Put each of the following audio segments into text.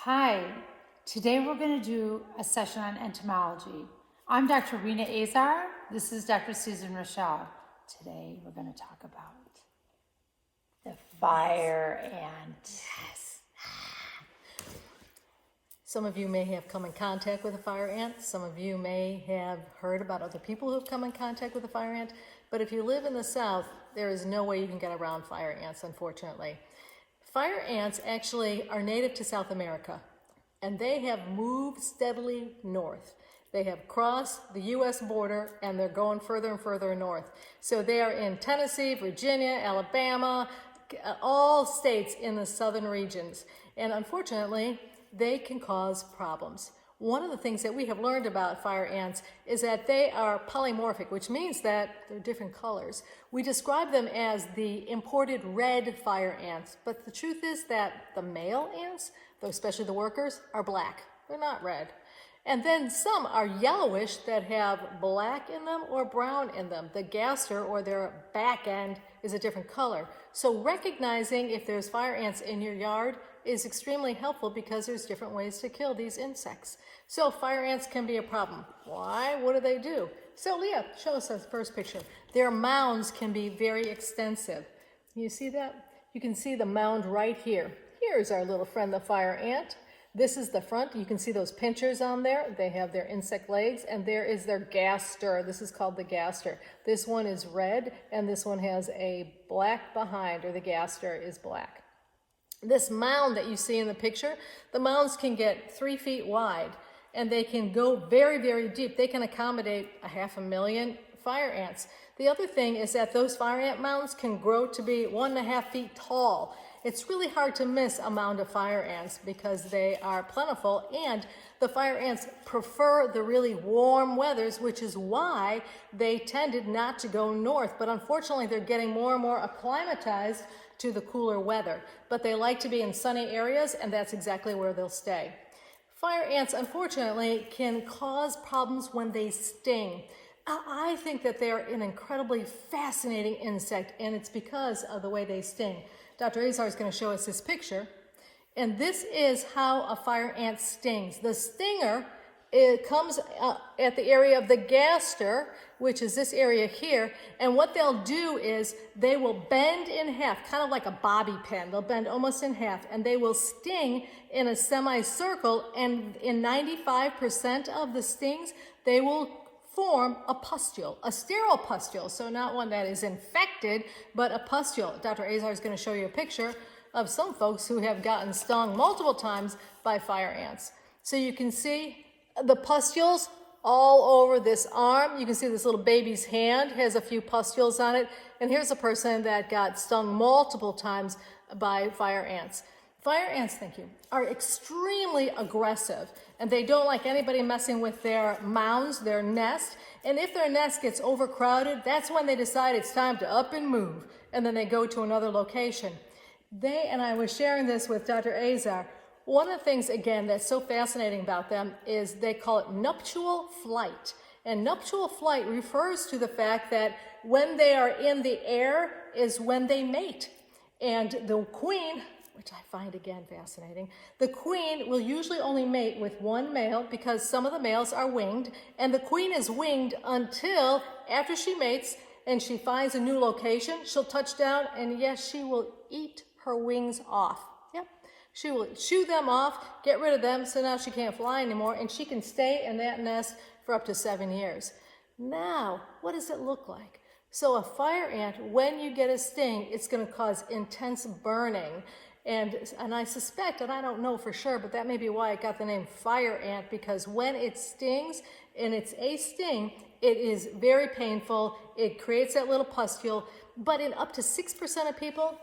Hi, today we're going to do a session on entomology. I'm Dr. Rena Azar. This is Dr. Susan Raschal. Today we're going to talk about the fire ant. Yes. Some of you may have come in contact with a fire ant. Some of you may have heard about other people who've come in contact with a fire ant. But if you live in the South, there is no way you can get around fire ants, unfortunately. Fire ants actually are native to South America, and they have moved steadily north. They have crossed the U.S. border, and they're going further and further north. So they are in Tennessee, Virginia, Alabama, all states in the southern regions. And unfortunately, they can cause problems. One of the things that we have learned about fire ants is that they are polymorphic, which means that they're different colors. We describe them as the imported red fire ants, but the truth is that the male ants, especially the workers, are black. They're not red. And then some are yellowish that have black in them or brown in them. The gaster, or their back end, is a different color. So recognizing if there's fire ants in your yard is extremely helpful because there's different ways to kill these insects. So fire ants can be a problem. Why? What do they do? So Leah, show us the first picture. Their mounds can be very extensive. You see that? You can see the mound right here. Here's our little friend, the fire ant. This is the front. You can see those pinchers on there. They have their insect legs, and there is their gaster. This is called the gaster. This one is red, and this one has a black behind, or the gaster is black. This mound that you see in the picture, the mounds can get 3 feet wide, and they can go very, very deep. They can accommodate 500,000 fire ants. The other thing is that those fire ant mounds can grow to be 1.5 feet tall. It's really hard to miss a mound of fire ants because they are plentiful, and the fire ants prefer the really warm weathers, which is why they tended not to go north. But unfortunately, they're getting more and more acclimatized to the cooler weather. But they like to be in sunny areas, and that's exactly where they'll stay. Fire ants, unfortunately, can cause problems when they sting. I think that they're an incredibly fascinating insect, and it's because of the way they sting. Dr. Azar is going to show us this picture, and this is how a fire ant stings. The stinger, it comes at the area of the gaster, which is this area here, and what they'll do is they will bend in half, kind of like a bobby pin. They'll bend almost in half, and they will sting in a semicircle, and in 95% of the stings, they will form a pustule, a sterile pustule, so not one that is infected, but a pustule. Dr. Azar is going to show you a picture of some folks who have gotten stung multiple times by fire ants. So you can see the pustules all over this arm. You can see this little baby's hand has a few pustules on it, and here's a person that got stung multiple times by fire ants. Fire ants, thank you, are extremely aggressive, and they don't like anybody messing with their mounds, their nest. And if their nest gets overcrowded, that's when they decide it's time to up and move, and then they go to another location. And I was sharing this with Dr. Azar, one of the things, again, that's so fascinating about them is they call it nuptial flight. And nuptial flight refers to the fact that when they are in the air is when they mate. And the queen, which I find, again, fascinating. The queen will usually only mate with one male because some of the males are winged, and the queen is winged until after she mates and she finds a new location, she'll touch down, and yes, she will eat her wings off. Yep. She will chew them off, get rid of them, so now she can't fly anymore, and she can stay in that nest for up to 7 years. Now, what does it look like? So a fire ant, when you get a sting, it's going to cause intense burning. And I suspect, and I don't know for sure, but that may be why it got the name fire ant, because when it stings, and it's a sting, it is very painful. It creates that little pustule, but in up to 6% of people,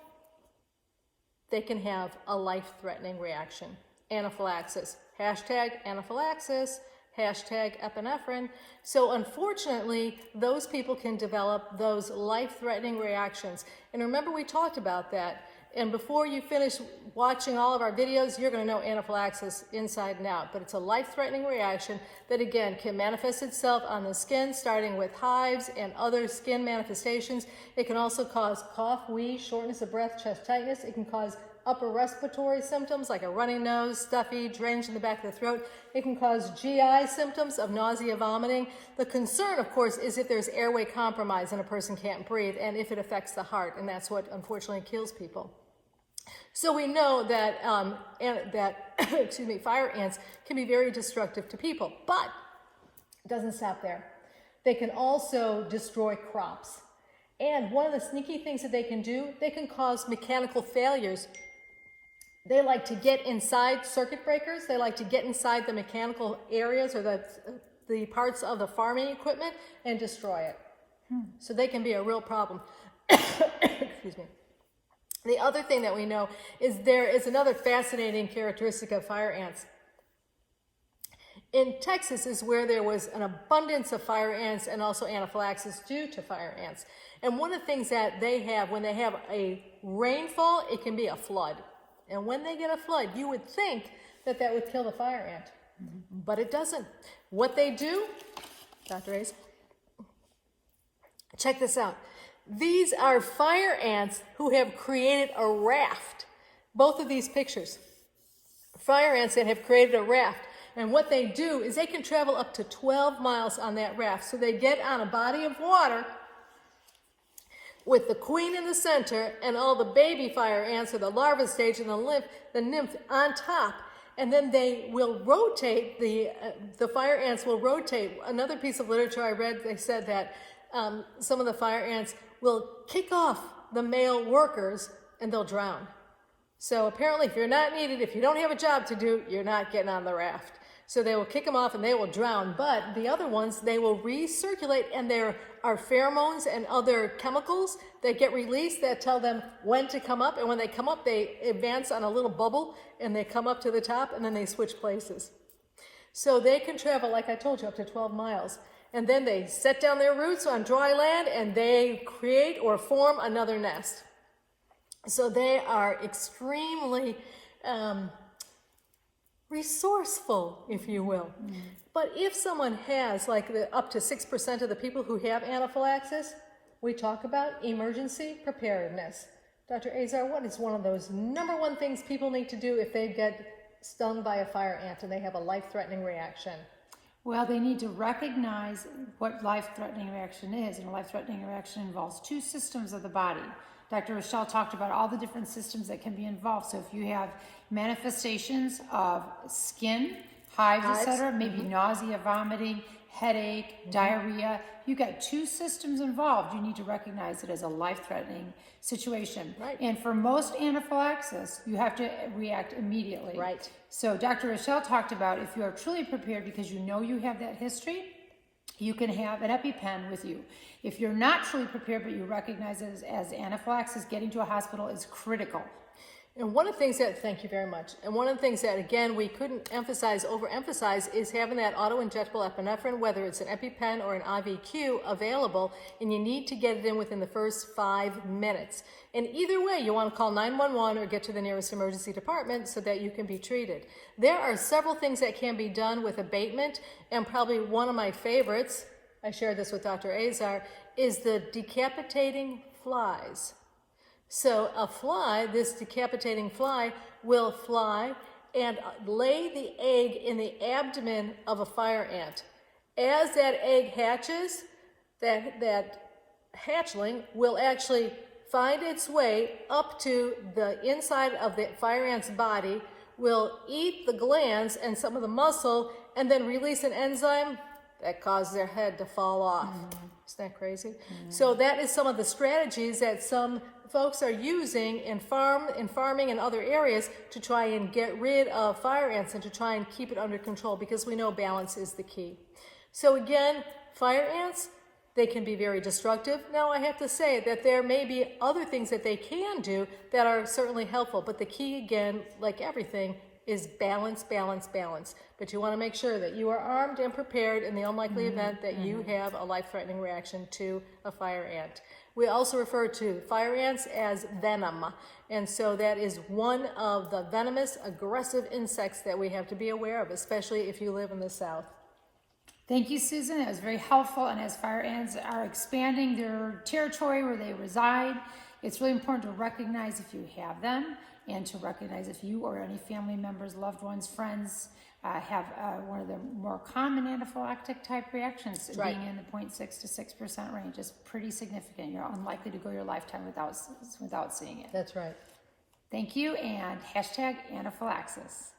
they can have a life-threatening reaction. Anaphylaxis, #anaphylaxis, #epinephrine. So unfortunately, those people can develop those life-threatening reactions. And remember, we talked about that. And before you finish watching all of our videos, you're going to know anaphylaxis inside and out. But it's a life-threatening reaction that, again, can manifest itself on the skin, starting with hives and other skin manifestations. It can also cause cough, wheeze, shortness of breath, chest tightness. It can cause upper respiratory symptoms like a runny nose, stuffy, drainage in the back of the throat. It can cause GI symptoms of nausea, vomiting. The concern, of course, is if there's airway compromise and a person can't breathe, and if it affects the heart, and that's what unfortunately kills people. So we know that fire ants can be very destructive to people, but it doesn't stop there. They can also destroy crops. And one of the sneaky things that they can do, they can cause mechanical failures. They like to get inside circuit breakers. They like to get inside the mechanical areas or the parts of the farming equipment and destroy it. So they can be a real problem. Excuse me. The other thing that we know is there is another fascinating characteristic of fire ants. In Texas is where there was an abundance of fire ants and also anaphylaxis due to fire ants. And one of the things that they have, when they have a rainfall, it can be a flood. And when they get a flood, you would think that that would kill the fire ant. But it doesn't. What they do, Dr. Ace, check this out. These are fire ants who have created a raft. Both of these pictures. Fire ants that have created a raft. And what they do is they can travel up to 12 miles on that raft. So they get on a body of water with the queen in the center and all the baby fire ants or the larva stage and the nymph on top. And then they will rotate, the fire ants will rotate. Another piece of literature I read, they said that some of the fire ants will kick off the male workers and they'll drown. So apparently if you're not needed, if you don't have a job to do, you're not getting on the raft. So they will kick them off and they will drown. But the other ones, they will recirculate, and there are pheromones and other chemicals that get released that tell them when to come up. And when they come up, they advance on a little bubble and they come up to the top and then they switch places. So they can travel, like I told you, up to 12 miles. And then they set down their roots on dry land and they create or form another nest. So they are extremely resourceful, if you will. But if someone has, like up to 6% of the people who have anaphylaxis, we talk about emergency preparedness. Dr. Azar, what is one of those number one things people need to do if they get stung by a fire ant and they have a life-threatening reaction? Well, they need to recognize what life-threatening reaction is, and a life-threatening reaction involves two systems of the body. Dr. Raschal talked about all the different systems that can be involved. So if you have manifestations of skin, hives, etc., maybe nausea, vomiting, headache, diarrhea, you got two systems involved. You need to recognize it as a life-threatening situation. Right. And for most anaphylaxis, you have to react immediately. Right. So Dr. Raschal talked about if you are truly prepared because you know you have that history, you can have an EpiPen with you. If you're not truly prepared but you recognize it as anaphylaxis, getting to a hospital is critical. And one of the things that, thank you very much, and one of the things that, again, we couldn't overemphasize is having that auto-injectable epinephrine, whether it's an EpiPen or an IVQ, available, and you need to get it in within the first 5 minutes. And either way, you want to call 911 or get to the nearest emergency department so that you can be treated. There are several things that can be done with abatement, and probably one of my favorites, I shared this with Dr. Azar, is the decapitating flies. So a fly, this decapitating fly, will fly and lay the egg in the abdomen of a fire ant. As that egg hatches, that hatchling will actually find its way up to the inside of the fire ant's body, will eat the glands and some of the muscle, and then release an enzyme that causes their head to fall off. Isn't that crazy? So that is some of the strategies that some folks are using in farming and other areas to try and get rid of fire ants and to try and keep it under control, because we know balance is the key. So again, fire ants, they can be very destructive. Now I have to say that there may be other things that they can do that are certainly helpful, but the key, again, like everything, is balance, balance, balance. But you want to make sure that you are armed and prepared in the unlikely event that you have a life-threatening reaction to a fire ant. We also refer to fire ants as venom. And so that is one of the venomous, aggressive insects that we have to be aware of, especially if you live in the South. Thank you, Susan. That was very helpful. And as fire ants are expanding their territory where they reside, it's really important to recognize if you have them and to recognize if you or any family members, loved ones, friends have one of the more common anaphylactic type reactions, right. being in the 0.6 to 6% range is pretty significant. You're unlikely to go your lifetime without seeing it. That's right. Thank you, and hashtag anaphylaxis.